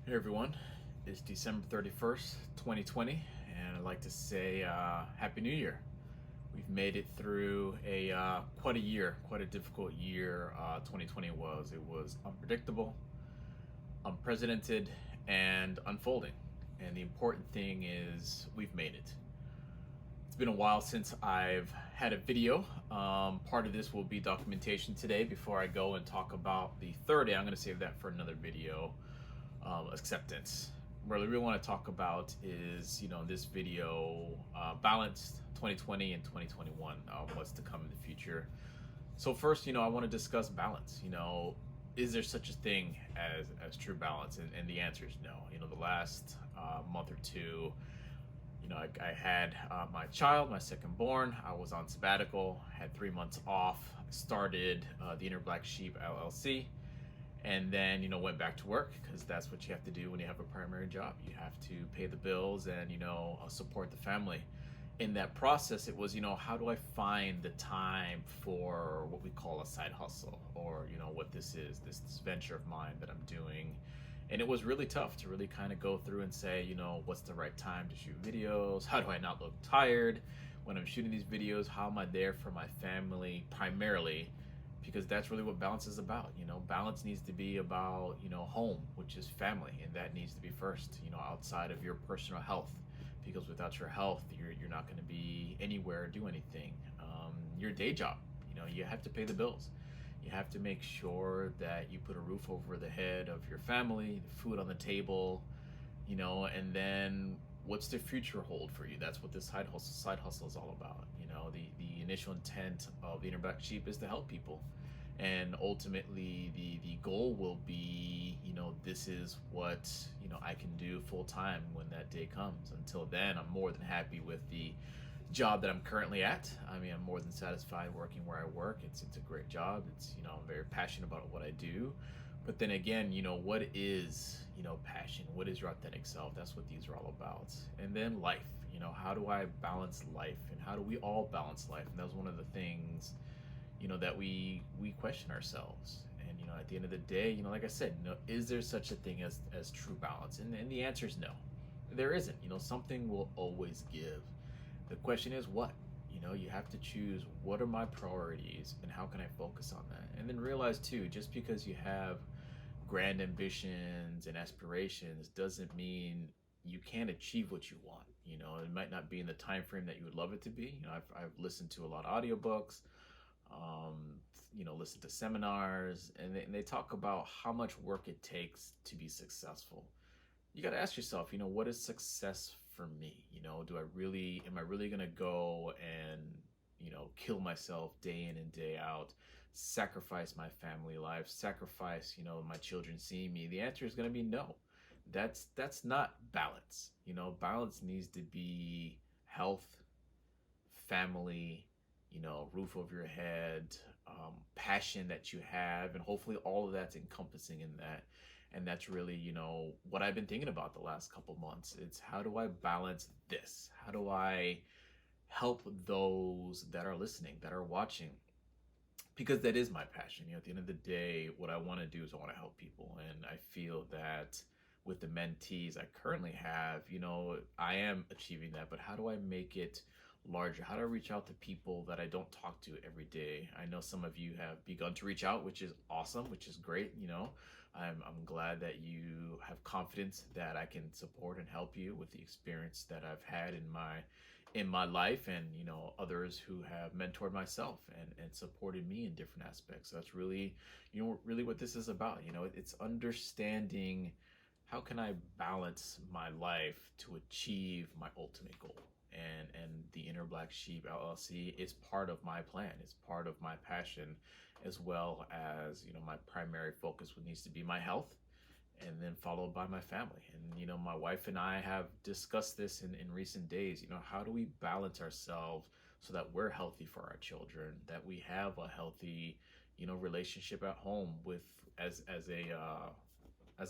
Hey everyone, it's December 31st, 2020, and I'd like to say Happy New Year. We've made it through quite a year, quite a difficult year. 2020 was. It was unpredictable, unprecedented, and unfolding. And the important thing is we've made it. It's been a while since I've had a video. Part of this will be documentation today before I go and talk about the third day. I'm going to save that for another video. Acceptance. What I really want to talk about is, in this video, balanced 2020 and 2021, what's to come in the future. So first, I want to discuss balance. Is there such a thing as true balance? And the answer is no. The last month or two, I had my child, my second born. I was on sabbatical, had 3 months off, started the Inner Black Sheep LLC, and then went back to work because that's what you have to do when you have a primary job. You have to pay the bills and support the family. In that process, it was how do I find the time for what we call a side hustle, or what this is, this venture of mine that I'm doing. And it was really tough to really kind of go through and say, what's the right time to shoot videos? How do I not look tired when I'm shooting these videos? How am I there for my family primarily? Because that's really what balance is about. Balance needs to be about home, which is family, and that needs to be first, outside of your personal health, because without your health, you're not going to be anywhere or do anything. Your day job, you have to pay the bills. You have to make sure that you put a roof over the head of your family, the food on the table, and then what's the future hold for you? That's what this side hustle is all about. The initial intent of the Inner Black Sheep is to help people, and ultimately the goal will be, this is what I can do full time when that day comes. Until then, I'm more than happy with the job that I'm currently at. I mean, I'm more than satisfied working where I work. It's a great job. It's I'm very passionate about what I do. But then again, what is, passion? What is your authentic self? That's what these are all about. And then life, how do I balance life, and how do we all balance life? And that was one of the things, that we question ourselves. And, at the end of the day, like I said, is there such a thing as true balance? And the answer is no, there isn't. Something will always give. The question is what? You have to choose, what are my priorities and how can I focus on that? And then realize too, just because you have grand ambitions and aspirations doesn't mean you can't achieve what you want. It might not be in the time frame that you would love it to be. I've listened to a lot of audiobooks, um, listened to seminars, and they talk about how much work it takes to be successful. You got to ask yourself, what is success for me? Am I really going to go and, kill myself day in and day out, sacrifice my family life, sacrifice, my children seeing me? The answer is going to be no. That's not balance. Balance needs to be health, family, roof over your head, passion that you have, and hopefully all of that's encompassing in that. And that's really, what I've been thinking about the last couple months. It's how do I balance this? How do I help those that are listening, that are watching? Because that is my passion. At the end of the day, what I want to do is I want to help people. And I feel that with the mentees I currently have, I am achieving that. But how do I make it larger? How do I reach out to people that I don't talk to every day? I know some of you have begun to reach out, which is awesome, which is great. I'm glad that you have confidence that I can support and help you with the experience that I've had in my life, and others who have mentored myself and supported me in different aspects. So that's really really what this is about. It's understanding how can I balance my life to achieve my ultimate goal. And the Inner Black Sheep LLC is part of my plan. It's part of my passion, as well as my primary focus, what needs to be my health, and then followed by my family. And my wife and I have discussed this in recent days. How do we balance ourselves so that we're healthy for our children, that we have a healthy relationship at home with as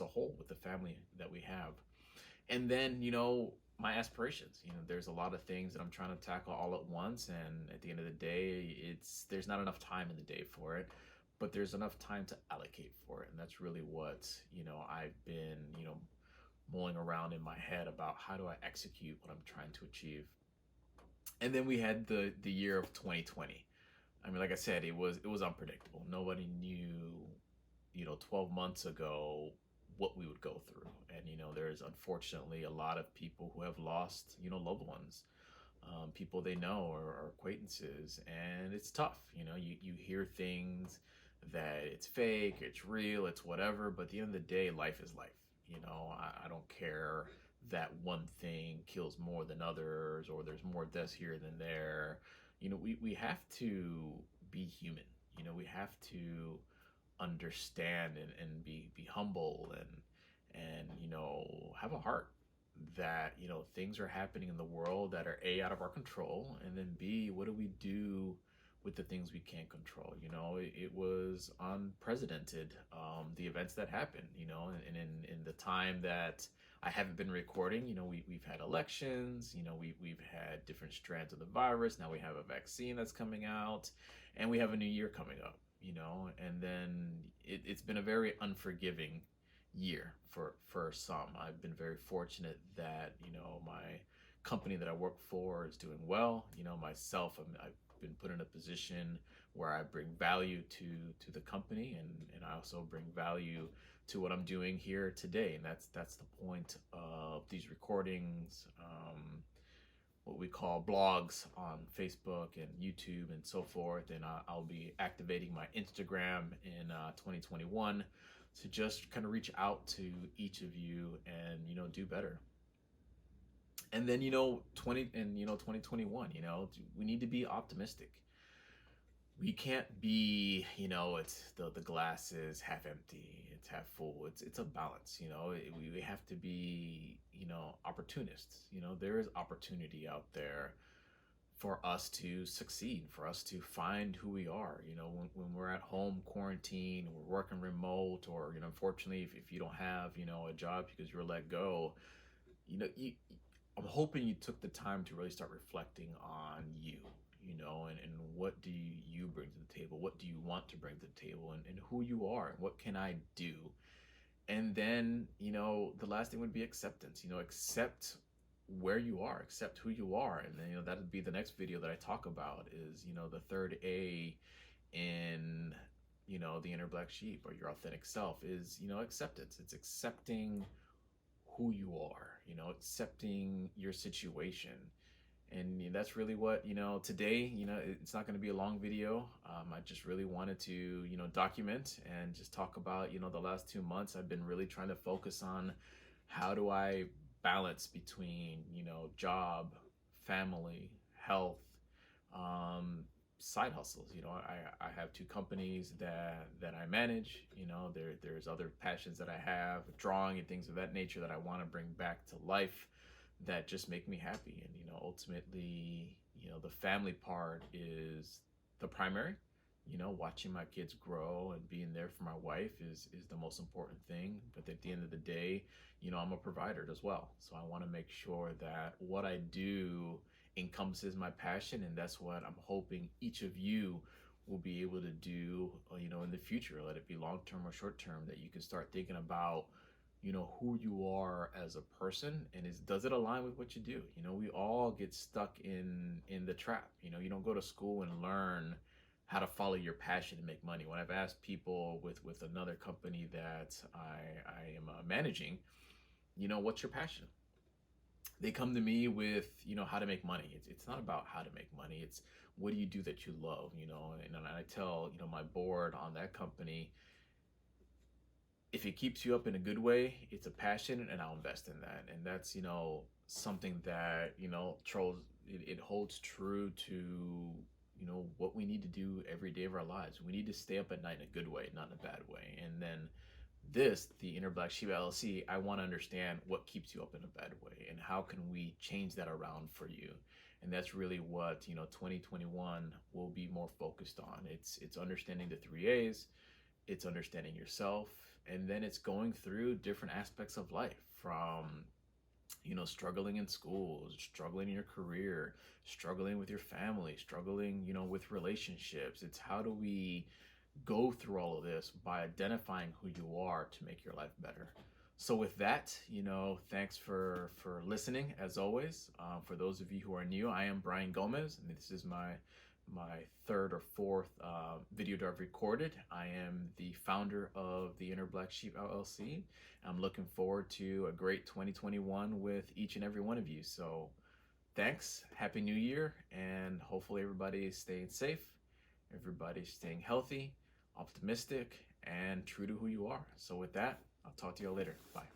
a whole with the family that we have. And then my aspirations. There's a lot of things that I'm trying to tackle all at once, and at the end of the day, there's not enough time in the day for it, but there's enough time to allocate for it. And that's really what I've been mulling around in my head about how do I execute what I'm trying to achieve. And then we had the year of 2020. I mean, like I said, it was unpredictable. Nobody knew, 12 months ago what we would go through. And there's unfortunately a lot of people who have lost, loved ones, people they know or acquaintances, and it's tough. You hear things that it's fake, it's real, it's whatever, but at the end of the day, life is life. I don't care that one thing kills more than others or there's more deaths here than there. We have to be human. We have to understand and be humble and have a heart that things are happening in the world that are A, out of our control, and then B, what do we do with the things we can't control? It was unprecedented, the events that happened, and in the time that I haven't been recording, we've had elections, we've had different strands of the virus. Now we have a vaccine that's coming out, and we have a new year coming up, and then it's been a very unforgiving year for some. I've been very fortunate that my company that I work for is doing well. Myself, I've been put in a position where I bring value to the company, and I also bring value to what I'm doing here today. And that's the point of these recordings. What we call blogs on Facebook and YouTube and so forth. And I'll be activating my Instagram in 2021 to just kind of reach out to each of you and do better. And then 2021, we need to be optimistic. We can't be, it's the glass is half empty, it's half full. It's a balance. We have to be opportunists. There is opportunity out there for us to succeed, for us to find who we are. When we're at home quarantine, we're working remote, or unfortunately, if you don't have a job because you're let go, I'm hoping you took the time to really start reflecting on you, and what do you bring to the table? What do you want to bring to the table, and who you are, and what can I do? And then, the last thing would be acceptance. Accept where you are, accept who you are. And then, that would be the next video that I talk about is, the third A in, the inner black sheep or your authentic self is, acceptance. It's accepting who you are, accepting your situation. And that's really what, today, it's not going to be a long video. I just really wanted to, document and just talk about, the last 2 months. I've been really trying to focus on how do I balance between, job, family, health, side hustles. I have 2 companies that I manage. There's other passions that I have, drawing and things of that nature that I want to bring back to life that just make me happy. And ultimately, the family part is the primary. Watching my kids grow and being there for my wife is the most important thing. But at the end of the day, I'm a provider as well. So I want to make sure that what I do encompasses my passion, and that's what I'm hoping each of you will be able to do, in the future, let it be long term or short term, that you can start thinking about who you are as a person, and does it align with what you do? We all get stuck in the trap. You don't go to school and learn how to follow your passion and make money. When I've asked people with another company that I am managing, what's your passion? They come to me with how to make money. It's not about how to make money. It's what do you do that you love? And I tell my board on that company, if it keeps you up in a good way, it's a passion, and I'll invest in that. And that's something that it holds true to what we need to do every day of our lives. We need to stay up at night in a good way, not in a bad way. And then the Inner Black Sheep LLC, I want to understand what keeps you up in a bad way and how can we change that around for you. And that's really what 2021 will be more focused on. It's understanding the 3 A's, it's understanding yourself, and then it's going through different aspects of life, from struggling in school, struggling in your career, struggling with your family, struggling with relationships. It's how do we go through all of this by identifying who you are to make your life better. So with that, thanks for listening as always. For those of you who are new, I am Brian Gomez, and this is my third or fourth video that I've recorded. I am the founder of the Inner Black Sheep LLC. I'm looking forward to a great 2021 with each and every one of you. So thanks, Happy New Year, and hopefully everybody is staying safe, everybody's staying healthy, optimistic, and true to who you are. So with that, I'll talk to you all later. Bye.